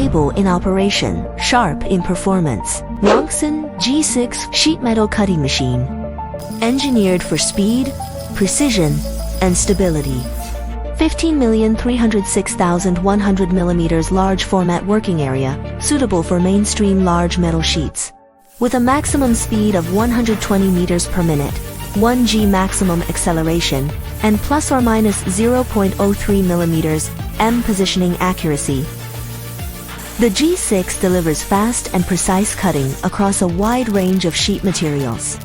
stable in operation, sharp in performance. Lonx G6 sheet metal cutting machine. Engineered for speed, precision, and stability. 15,306,100 mm large format working area, suitable for mainstream large metal sheets. With a maximum speed of 120 meters per minute, 1 g maximum acceleration, and plus or minus 0.03 mm m positioning accuracy. The G6 delivers fast and precise cutting across a wide range of sheet materials.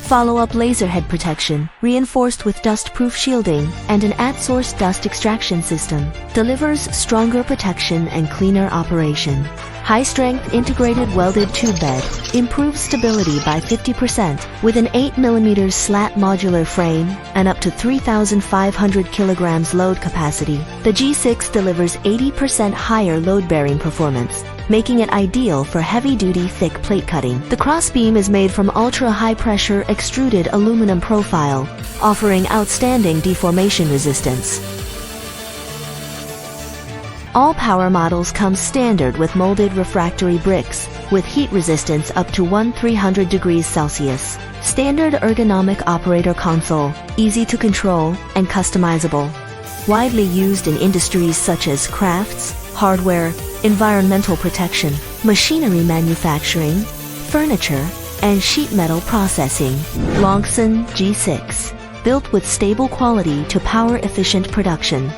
Follow-up laser head protection, reinforced with dust-proof shielding and an at-source dust extraction system, delivers stronger protection and cleaner operation. High-strength integrated welded tube bed improves stability by 50% with an 8 mm slat modular frame and up to 3,500 kilograms load capacity. The G6 delivers 80% higher load-bearing performance, making it ideal for heavy-duty thick plate cutting. The crossbeam is made from ultra-high-pressure extruded aluminum profile, offering outstanding deformation resistance. All power models come standard with molded refractory bricks, with heat resistance up to 1300 degrees Celsius. Standard ergonomic operator console, easy to control and customizable. Widely used in industries such as crafts, hardware, environmental protection, machinery manufacturing, furniture, and sheet metal processing. Lonx G6, built with stable quality to power efficient production.